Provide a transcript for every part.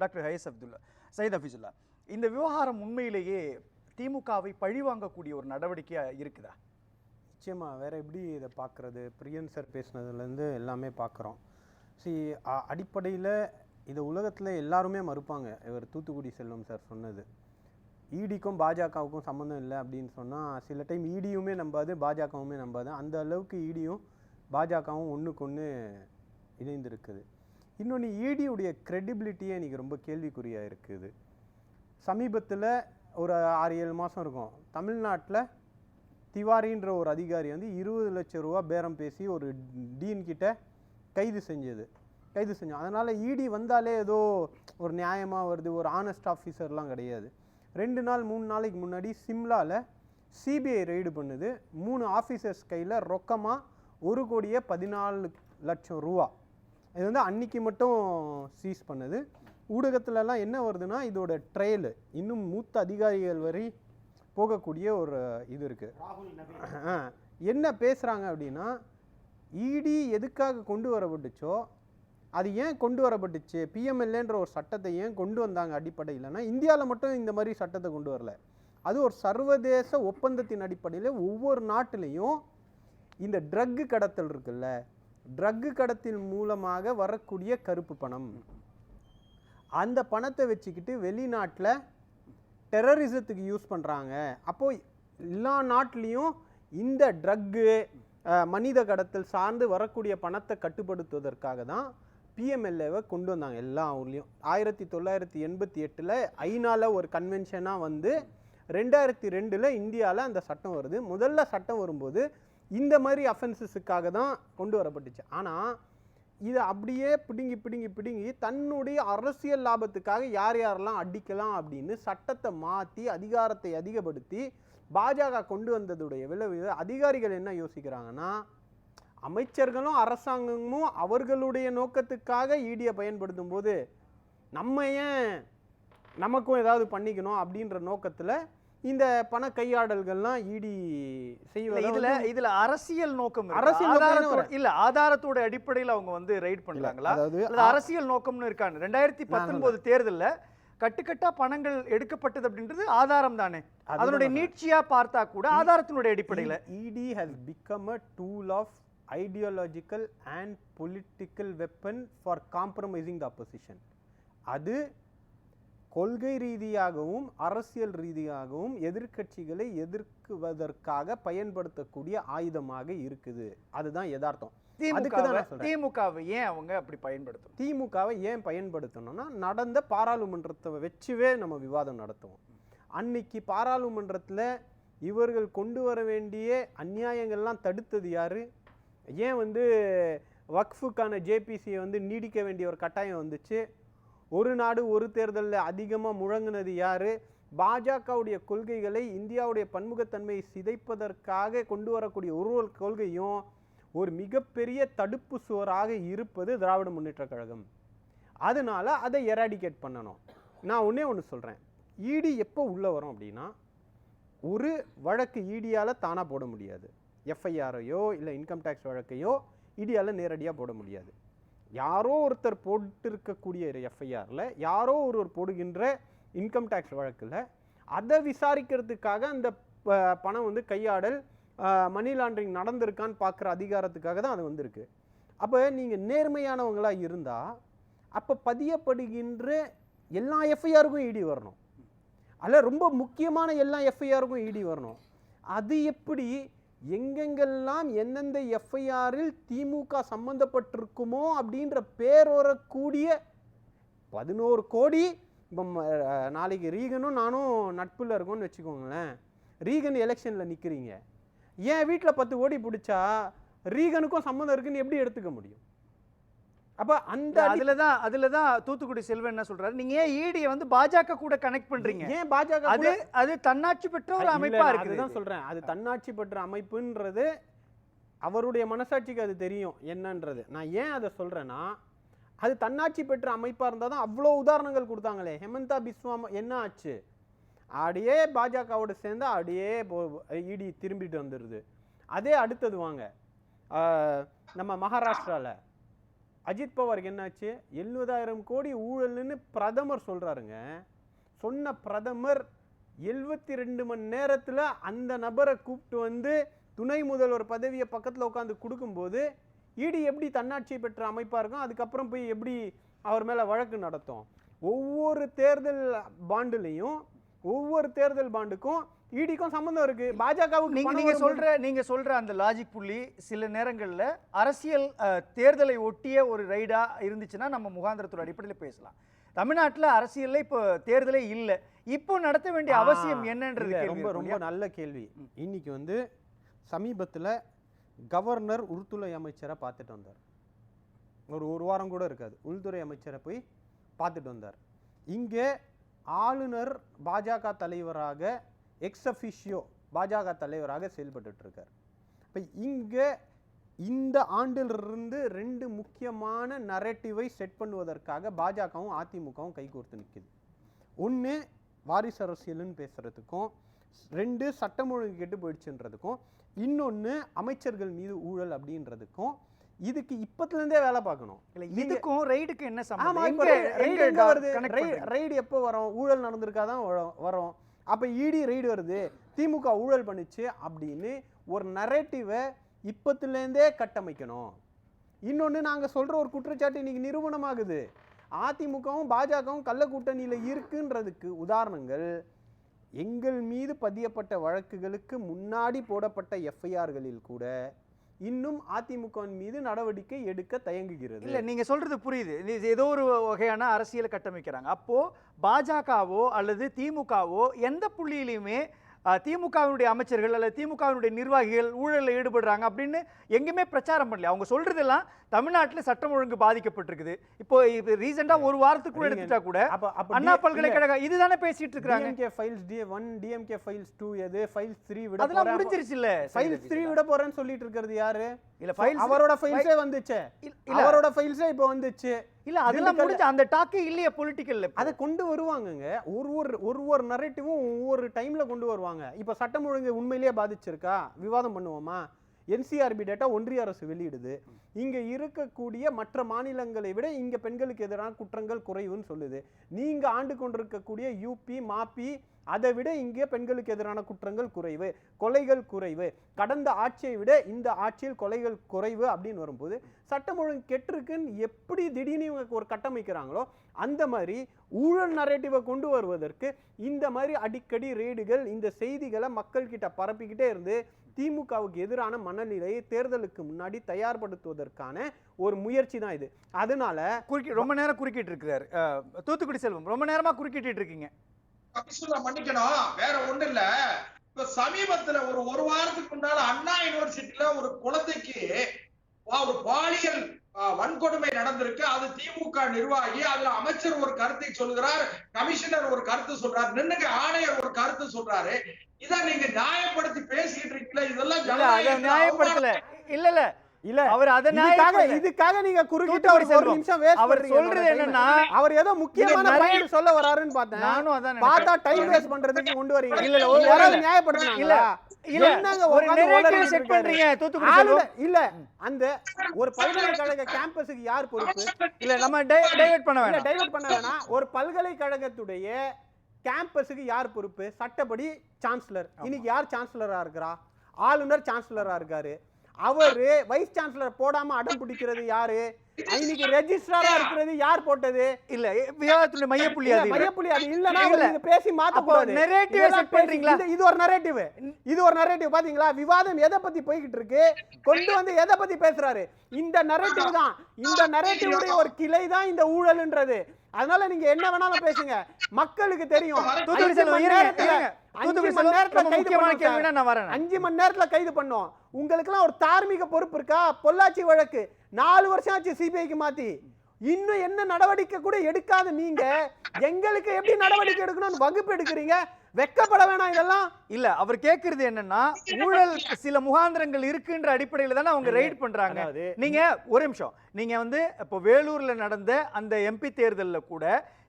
Doctor Syed ஹஃபீசுல்லா, இந்த விவகாரம் உண்மையிலேயே திமுகவை பழிவாங்கக்கூடிய ஒரு நடவடிக்கையாக இருக்குதா? நிச்சயமாக. வேறு எப்படி இதை பார்க்குறது? பிரியன் சார் பேசுனதுலேருந்து எல்லாமே பார்க்குறோம். அடிப்படையில் இதை உலகத்தில் எல்லாருமே மறுப்பாங்க. இவர் தூத்துக்குடி செல்வம் சார் சொன்னது, ஈடிக்கும் பாஜகவுக்கும் சம்மந்தம் இல்லை அப்படின்னு சொன்னால் சில டைம் ஈடியுமே நம்பாது, பாஜகவுமே நம்பாது. அந்த அளவுக்கு ஈடியும் பாஜகவும் ஒன்றுக்கு ஒன்று இணைந்திருக்குது. இன்னொன்று, ஈடியுடைய கிரெடிபிலிட்டியே இன்றைக்கி ரொம்ப கேள்விக்குறியாக இருக்குது. சமீபத்தில் ஒரு 6-7 மாதம் இருக்கும், தமிழ்நாட்டில் திவாரின்ற ஒரு அதிகாரி வந்து 20 லட்சம் ரூபா பேரம் பேசி ஒரு டீன் கிட்ட கைது செஞ்சோம். அதனால் ஈடி வந்தாலே ஏதோ ஒரு நியாயமாக வருது, ஒரு ஆனஸ்ட் ஆஃபீஸர்லாம் கிடையாது. 2-3 நாளைக்கு முன்னாடி சிம்லாவில் சிபிஐ ரெய்டு பண்ணுது. 3 ஆஃபீஸர்ஸ் கையில் ரொக்கமாக 1,14,00,000 ரூபா. இது வந்து அன்னைக்கு மட்டும் சீஸ் பண்ணுது. ஊடகத்துலலாம் என்ன வருதுன்னா, இதோட ட்ரையல் இன்னும் மூத்த அதிகாரிகள் வரை போகக்கூடிய ஒரு இது இருக்குது. என்ன பேசுகிறாங்க அப்படின்னா, ஈடி எதுக்காக கொண்டு வரப்பட்டுச்சோ அது ஏன் கொண்டு வரப்பட்டுச்சு, பிஎம்எல்ஏன்ற ஒரு சட்டத்தை ஏன் கொண்டு வந்தாங்க அடிப்படையில்னா, இந்தியாவில் மட்டும் இந்த மாதிரி சட்டத்தை கொண்டு வரல, அது ஒரு சர்வதேச ஒப்பந்தத்தின் அடிப்படையில் ஒவ்வொரு நாட்டிலையும் இந்த ட்ரக்கு கடத்தல் இருக்குல்ல, ட்ரக்கு கடத்தல் மூலமாக வரக்கூடிய கருப்பு பணம், அந்த பணத்தை வச்சுக்கிட்டு வெளிநாட்டில் டெரரிசத்துக்கு யூஸ் பண்ணுறாங்க. அப்போது எல்லா நாட்டிலையும் இந்த ட்ரக்கு மனித கடத்தல் சார்ந்து வரக்கூடிய பணத்தை கட்டுப்படுத்துவதற்காக தான் பிஎம்எல்ஏவை கொண்டு வந்தாங்க எல்லா ஊர்லேயும். 1988 ஐநாவில் ஒரு கன்வென்ஷனாக வந்து 2002 இந்தியாவில் அந்த சட்டம் வருது. முதல்ல சட்டம் வரும்போது இந்த மாதிரி அஃபென்சஸுக்காக தான் கொண்டு வரப்பட்டுச்சு. ஆனால் இதை அப்படியே பிடுங்கி தன்னுடைய அரசியல் லாபத்துக்காக யார் யாரெல்லாம் அடிக்கலாம் அப்படின்னு சட்டத்தை மாற்றி அதிகாரத்தை அதிகப்படுத்தி பாஜக கொண்டு வந்ததுடைய விளைவு. அதிகாரிகள் என்ன யோசிக்கிறாங்கன்னா, அமைச்சர்களும் அரசாங்கமும் அவர்களுடைய நோக்கத்துக்காக ஈடியை பயன்படுத்தும் போது நம்ம ஏன் நமக்கும் ஏதாவது பண்ணிக்கணும் அப்படின்ற நோக்கத்தில் இந்த பண கையாடல்கள்லாம் ஈடி செய்வது. இதுல அரசியல் நோக்கம், ஆதாரத்தோட அடிப்படையில் அவங்க வந்து ரைட் பண்றாங்களா, அரசியல் நோக்கம்னு இருக்காங்க? 2019 தேர்தலில் கட்டுக்கட்டா பணங்கள் எடுக்கப்பட்டது அப்படின்றது ஆதாரம் தானே, அதனுடைய நீட்சியா பார்த்தா கூட ஆதாரத்தினுடைய அடிப்படையில். இடி has become a tool of ideological and political weapon for compromising the opposition. அது கொள்கை ரீதியாகவும் அரசியல் ரீதியாகவும் எதிர்க்கட்சிகளை எதிர்க்குவதற்காக பயன்படுத்தக்கூடிய ஆயுதமாக இருக்குது. அதுதான் யதார்த்தம். திமுகவை ஏன் அவங்க அப்படி பயன்படுத்தணும்? திமுகவை ஏன் பயன்படுத்தணும்னா, நடந்த பாராளுமன்றத்தை வச்சுவே நம்ம விவாதம் நடத்துவோம். அன்னைக்கு பாராளுமன்றத்தில் இவர்கள் கொண்டு வர வேண்டிய அநியாயங்கள்லாம் தடுத்தது யாரு? ஏன் வந்து வக்ஃபுக்கான ஜேபிசியை வந்து நீடிக்க வேண்டிய ஒரு கட்டாயம் வந்துச்சு? ஒரு நாடு ஒரு தேர்தலில் அதிகமாக முழங்கினது யாரு? பாஜகவுடைய கொள்கைகளை இந்தியாவுடைய பன்முகத்தன்மையை சிதைப்பதற்காக கொண்டு வரக்கூடிய ஒரு கொள்கையும் ஒரு மிகப்பெரிய தடுப்பு சுவராக இருப்பது திராவிட முன்னேற்ற கழகம். அதனால அதை எராடிகேட் பண்ணணும். நான் ஒன்று சொல்கிறேன், ஈடி எப்போ உள்ளே வரும் அப்படின்னா, ஒரு வழக்கு ஈடியால் தானாக போட முடியாது. எஃப்ஐஆரையோ இல்லை இன்கம் டேக்ஸ் வழக்கையோ ஈடியால் நேரடியாக போட முடியாது. யாரோ ஒருத்தர் போட்டிருக்கக்கூடிய எஃப்ஐஆரில் யாரோ ஒருவர் போடுகின்ற இன்கம் டேக்ஸ் வழக்கில் அதை விசாரிக்கிறதுக்காக அந்த பணம் வந்து கையாடல் மணி லாண்டரிங் நடந்திருக்கான்னு பார்க்குற அதிகாரத்துக்காக தான் அது வந்திருக்கு. அப்போ நீங்கள் நேர்மையானவங்களாக இருந்தால் அப்போ பதியப்படுகின்ற எல்லா எஃப்ஐஆருக்கும் இடி வரணும், அல்ல ரொம்ப முக்கியமான எல்லா எஃப்ஐஆருக்கும் இடி வரணும். அது எப்படி எங்கெங்கெல்லாம் எந்தெந்த எஃப்ஐஆரில் திமுக சம்மந்தப்பட்டிருக்குமோ அப்படின்ற பேர் வரக்கூடிய 11 கோடி. இப்போ நாளைக்கு ரீகனும் நானும் நட்பில் இருக்கோன்னு வச்சுக்கோங்களேன், ரீகன் எலெக்ஷனில் நிற்கிறீங்க, ஏன் வீட்டில் 10 கோடி பிடிச்சா ரீகனுக்கும் சம்மந்தம் இருக்குன்னு எப்படி எடுத்துக்க முடியும்? அப்ப அந்த அதுல தான் தூத்துக்குடி செல்வன் என்ன சொல்றாரு, நீங்க ஏன் ஈடியை வந்து பாஜக கூட கனெக்ட் பண்றீங்க? ஏன் பாஜக? அது தன்னாட்சி பெற்ற ஒரு அமைப்பா இருக்கு. அதுதான் சொல்றேன், அது தன்னாட்சி பெற்ற அமைப்புன்றது அவருடைய மனசாட்சிக்கு அது தெரியும் என்னன்றது. நான் ஏன் அதை சொல்றேன்னா, அது தன்னாட்சி பெற்ற அமைப்பா இருந்தால் தான் அவ்வளோ உதாரணங்கள் கொடுத்தாங்களே. ஹெமந்தா பிஸ்வா என்ன ஆச்சு, அப்படியே பாஜகவோட சேர்ந்து அப்படியே இடி திரும்பிட்டு வந்துடுது. அதே அடுத்தது வாங்க நம்ம மகாராஷ்டிராவில் அஜித் பவாருக்கு என்னாச்சு? 70,000 கோடி ஊழல்னு பிரதமர் சொல்றாருங்க. சொன்ன பிரதமர் 72 மணி நேரத்துல அந்த நபரை கூப்பிட்டு வந்து துணை முதல்வர் பதவியை பக்கத்துல உட்காந்து கொடுக்கும்போது இடி எப்படி தன்னாட்சி பெற்ற அமைப்பா இருக்கும்? அதுக்கப்புறம் போய் எப்படி அவர் மேல வழக்கு நடத்தும்? ஒவ்வொரு தேர்தல் பாண்டுக்கும் இடிக்கும் சம்பந்தம் இருக்கு. பாஜகவுக்கு நீங்க சொல்ற அந்த லாஜிக் புள்ளி சில நேரங்கள்ல அரசியல் தேர்தலை ஒட்டிய ஒரு ரைடா இருந்துச்சுன்னா நம்ம முகாந்திரத்தோட அடிப்படையில் பேசலாம். தமிழ்நாட்டுல அரசியல்ல இப்போ தேர்தலே இல்லை, இப்போ நடத்த வேண்டிய அவசியம் என்னன்றது ரொம்ப ரொம்ப நல்ல கேள்வி. இன்னைக்கு வந்து சமீபத்துல கவர்னர் உள்துறை அமைச்சரை பார்த்துட்டு வந்தார். ஒரு வாரம் கூட இருக்காது, உள்துறை அமைச்சரை போய் பார்த்துட்டு வந்தார். இங்கே ஆளுநர் பாஜக தலைவராக எக்ஸ் அஃபிஷியோ பாஜக தலைவராக செயல்பட்டு இருக்கார். இப்போ இங்கே இந்த ஆண்டிலிருந்து 2 முக்கியமான நரேட்டிவை செட் பண்ணுவதற்காக பாஜகவும் அதிமுகவும் கைகோர்த்து நிற்குது. ஒன்று வாரிசு அரசியல்னு பேசுறதுக்கும், 2 சட்டம் ஒழுங்கு கெட்டு போயிடுச்சுன்றதுக்கும், இன்னொன்று அமைச்சர்கள் மீது ஊழல் அப்படின்றதுக்கும். இதுக்கு இப்பத்துலேருந்தே வேலை பார்க்கணும். இதுக்கும் ரைடுக்கு என்ன சம்பந்தம்? ரைடு எப்போ வரும்? ஊழல் நடந்திருக்காதான் வரும். அப்போ இடி ரைடு வருது, திமுக ஊழல் பண்ணுச்சு அப்படின்னு ஒரு நரேட்டிவை இப்பத்துலேருந்தே கட்டமைக்கணும். இன்னொன்று, நாங்கள் சொல்கிற ஒரு குற்றச்சாட்டு இன்னைக்கு நிரூபணமாகுது. அதிமுகவும் பாஜகவும் கள்ள கூட்டணியில் இருக்குன்றதுக்கு உதாரணங்கள் எங்கள் மீது பதியப்பட்ட வழக்குகளுக்கு முன்னாடி போடப்பட்ட எஃப்ஐஆர்களில் கூட இன்னும் அதிமுக மீது நடவடிக்கை எடுக்க தயங்குகிறது. இல்ல, நீங்க சொல்றது புரியுது. ஏதோ ஒரு வகையான அரசியலை கட்டமைக்கிறாங்க. அப்போ பாஜகவோ அல்லது திமுகவோ எந்த புள்ளியிலுமே திமுகவினுடைய அமைச்சர்கள் அல்லது திமுகவினுடைய நிர்வாகிகள் ஊழலில் ஈடுபடுறாங்க அப்படின்னு எங்கேயுமே பிரச்சாரம் பண்ணல. அவங்க சொல்றதெல்லாம் தமிழ்நாட்டில் சட்டம் ஒழுங்கு பாதிக்கப்பட்டிருக்குது. இப்போ ரீசெண்டா ஒரு வாரத்துக்கு கூட எடுத்துட்டா கூட அண்ணா பல்கலைக்கழகம் இதுதானே பேசிட்டு இருக்காங்க. DMK files D1, DMK files 2 எது, ஃபைல்ஸ் 3 விட அதெல்லாம் முடிஞ்சிருச்சு இல்ல. ஃபைல்ஸ் 3 விட போறேன்னு சொல்லிட்டு இருக்கிறது யாரு? இல்ல, ஃபைல்ஸ் அவரோட ஃபைல்ஸே வந்துச்சு. அவரோட ஃபைல்ஸே இப்போ வந்துச்சு. இல்ல, அதெல்லாம் முடிஞ்சு அந்த டாக்கே இல்லையே பொலிட்டிக்கல்ல. அதை கொண்டு வருவாங்கங்க. ஒரு நரேட்டிவும் ஒவ்வொரு டைம்ல கொண்டு வருவாங்க. இப்போ சட்டம் ஒழுங்கு உண்மையிலேயே பாதிச்சிருக்கா விவாதம் பண்ணுவோமா? NCRB டேட்டா ஒன்றிய அரசு வெளியிடுது. இங்க இருக்கக்கூடிய மற்ற மாநிலங்களை விட இங்க பெண்களுக்கு எதிரான குற்றங்கள் குறைவுன்னு சொல்லுது. நீங்க ஆண்டு கொண்டிருக்கக்கூடிய யூபி மாப்பி அதை விட இங்கே பெண்களுக்கு எதிரான குற்றங்கள் குறைவு, கொலைகள் குறைவு, கடந்த ஆட்சியை விட இந்த ஆட்சியில் கொலைகள் குறைவு அப்படின்னு வரும்போது சட்டம் ஒழுங்கு கெட்டிருக்குன்னு எப்படி திடீர்னு இவங்க ஒரு கட்டமைக்கிறாங்களோ அந்த மாதிரி ஊழல் நரேட்டிவை கொண்டு வருவதற்கு இந்த மாதிரி அடிக்கடி ரெய்டுகள், இந்த செய்திகளை மக்கள் கிட்ட பரப்பிக்கிட்டே இருந்து திமுகவுக்கு எதிரான மனநிலையை தேர்தலுக்கு முன்னாடி தயார்படுத்துவதற்கான ஒரு முயற்சி தான் இது. அதனால ரொம்ப நேரம் குறுக்கிட்டு இருக்கிறாரு தூத்துக்குடி செல்வம், ரொம்ப நேரமா குறுக்கிட்டு இருக்கீங்க. மன்னிக்கணும், வேற ஒண்ணு இல்ல. இப்ப சமீபத்துல ஒரு வாரத்துக்கு முன்னால அண்ணா யூனிவர்சிட்டியில ஒரு குழந்தைக்கு ஒரு பாலியல் வன்கொடுமை நடந்திருக்கு. அது திமுக நிர்வாகி, அதுல அமைச்சர் ஒரு கருத்தை சொல்கிறார், கமிஷனர் ஒரு கருத்து சொல்றாரு, நின்னுங்க ஆணையர் ஒரு கருத்து சொல்றாரு. இத நீங்க நியாயப்படுத்தி பேசிட்டு இருக்கீங்களா? இதெல்லாம் நியாயப்படுத்தல. இல்ல இல்ல, அவர் இதுக்காக நீங்க குறுக்கிட்டு ஒரு நிமிஷம் வேஸ்ட் அவர் சொல்றது என்னன்னா, அவர் ஏதோ முக்கியமான பாயிண்ட் சொல்ல வராருன்னு பார்த்தேன். நானும் அதான் பார்த்தா டைம் வேஸ்ட் பண்றதுக்கு கொண்டு வரீங்க. இல்ல யாராவது நியாயப்படுத்துறாங்க? இல்ல என்னங்க ஒரு நரேட்டிவ் செட் பண்றீங்க தூத்துக்குடி செல்வம்? இல்ல, அந்த ஒரு பல்கலைக்கழக கேம்பஸுக்கு யார் பொறுப்பு? இல்ல, நம்ம டைவர்ட் பண்ண வேணாம். டைவர்ட் பண்ண வேணாம். ஒரு பல்கலைக்கழகத்துடைய கேம்பஸுக்கு யார் பொறுப்பு? சட்டப்படி சான்சலர். இன்னைக்கு யார் சான்சலரா இருக்கிறா? ஆளுநர் சான்சலரா இருக்காரு. அவரு வைஸ் சான்சலர் போடாம அடம் பிடிக்கிறது யாரு? இன்னைக்கு ரெஜிஸ்ட்ராரா இருக்கிறது யார் போட்டது? இல்ல, விவாதத்துடைய மையப்புள்ளி அது இல்லனா நீங்க பேசி மாத்த கூடாது. நரேட்டிவ் செட் பண்றீங்களா? இது ஒரு நரேட்டிவ் பாத்தீங்களா? விவாதம் எதை பத்தி போயிட்டு இருக்கு, கொண்டு வந்து எதை பத்தி பேசுறாரு? இந்த நரேட்டிவ் தான். இந்த நரேட்டிவ் உடைய ஒரு கிளை தான் இந்த ஊழல்ன்றது. அதனால நீங்க என்ன வேணாலும் பேசுங்க, மக்களுக்கு தெரியும். 5 மணி நேரத்துல கைது பண்ணோம். உங்களுக்கு எல்லாம் ஒரு தார்மீக பொறுப்பு இருக்கா? பொள்ளாச்சி வழக்கு 4 வருஷம் ஆச்சு சிபிஐக்கு மாத்தி, இன்னும் என்ன நடவடிக்கை கூட எடுக்காத நீங்க எங்களுக்கு எப்படி நடவடிக்கை எடுக்கணும்னு வகுப்பு எடுக்கிறீங்க? வெக்கப்பட வேணாம் இதெல்லாம். இல்ல, அவர் கேக்குறது என்னன்னா, ஊழல் சில முகாந்திரங்கள் இருக்குன்ற அடிப்படையில தானே அவங்க ரைட் பண்றாங்க. நீங்க ஒரு நிமிஷம், நீங்க வந்து இப்போ வேலூர்ல நடந்த அந்த எம்பி தேர்தல்ல கூட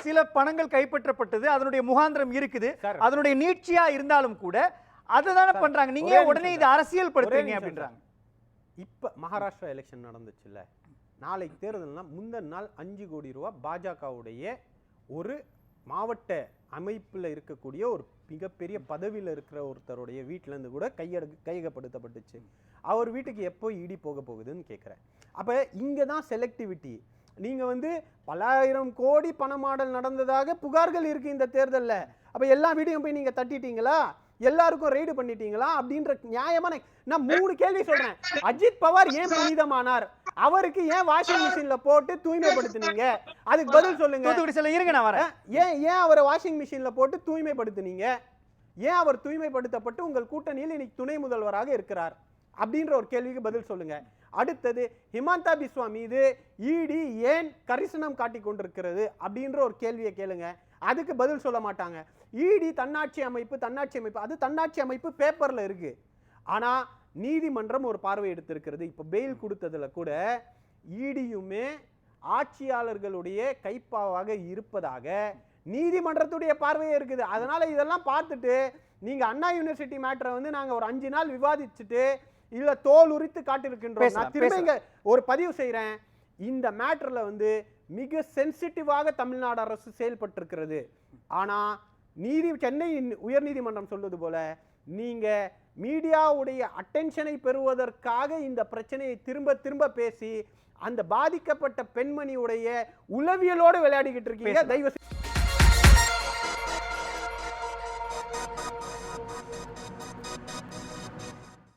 சில பணங்கள் கைப்பற்றப்பட்டது, அதனுடைய முகாந்திரம் இருக்குது, அதனுடைய நீட்சியா இருந்தாலும் கூட அதை தானே பண்றாங்க. நீங்க உடனே இது அரசியல் படுத்துறீங்க அப்படின்றாங்க. இப்ப மகாராஷ்டிரா எலெக்ஷன் நடந்துச்சுல்ல, நாளைக்கு தேர்தல்னா முந்தின நாள் 5 கோடி ரூபாய் பாஜகவுடைய ஒரு மாவட்ட அமைப்புல இருக்கக்கூடிய ஒரு மிகப்பெரிய பதவியில் இருக்கிற ஒருத்தருடைய வீட்டுல இருந்து கூட கையகப்படுத்தப்பட்டுச்சு. அவர் வீட்டுக்கு எப்போ இடி போக போகுதுன்னு கேட்குறேன். அப்ப இங்க தான் செலக்டிவிட்டி. நீங்க வந்து பல்லாயிரம் கோடி பணமாடல் நடந்ததாக புகார்கள் இருக்கு இந்த தேர்தல்ல. அப்ப எல்லா வீட்டையும் போய் நீங்க தட்டிட்டீங்களா, எல்லாருக்கும் ரெய்டு பண்ணிட்டீங்களா அப்படின்ற நியாயமான நான் 3 கேள்வி சொல்றேன். அஜித் பவார் ஏன் புனிதமானார்? அவருக்கு ஏன் வாஷிங் மிஷின்ல போட்டு தூய்மைப்படுத்துனீங்க? அதுக்கு பதில் சொல்லுங்க. இருங்க நான் வரேன். ஏன் அவரை வாஷிங் மிஷின்ல போட்டு தூய்மைப்படுத்துனீங்க? ஏன் அவர் தூய்மைப்படுத்தப்பட்டு உங்கள் கூட்டணியில் இன்னைக்கு துணை முதல்வராக இருக்கிறார் அப்படின்ற ஒரு கேள்விக்கு பதில் சொல்லுங்க. அடுத்தது ஹிமந்தா பிஸ்வா மீது இடி ஏன் கரிசனம் காட்டி கொண்டிருக்கிறது அப்படின்ற ஒரு கேள்வியை கேளுங்க. அதுக்கு பதில் சொல்ல மாட்டாங்க. இடி தன்னாட்சி அமைப்பு அது தன்னாட்சி அமைப்பு பேப்பர்ல இருக்கு. ஆனா நீதிமன்றம் ஒரு பார்வை எடுத்திருக்கிறது. இப்ப பெயில் கொடுத்ததுல கூட இடியுமே ஆட்சியாளர்களுடைய கைப்பாவாக இருப்பதாக நீதிமன்றத்துடைய பார்வையே இருக்குது. அதனால இதெல்லாம் பார்த்துட்டு நீங்க அண்ணா யூனிவர்சிட்டி மேட்டரை வந்து நாங்க ஒரு 5 நாள் விவாதிச்சுட்டு இல்ல தோல் உரித்து காட்டிருக்கின்றோம். நான் திரும்ப ஒரு பதிவு செய்யறேன். இந்த மேட்டர்ல வந்து மிக சென்சிட்டிவாக தமிழ்நாடு அரசு செயல்பட்டிருக்கிறது. ஆனா சென்னை உயர்நீதிமன்றம் சொல்வது போல நீங்க மீடியாவுடைய அட்டென்ஷனை பெறுவதற்காக இந்த பிரச்சனையை திரும்ப திரும்ப பேசி அந்த பாதிக்கப்பட்ட பெண்மணியுடைய உளவியலோடு விளையாடிக்கிட்டு இருக்கீங்க. தயவு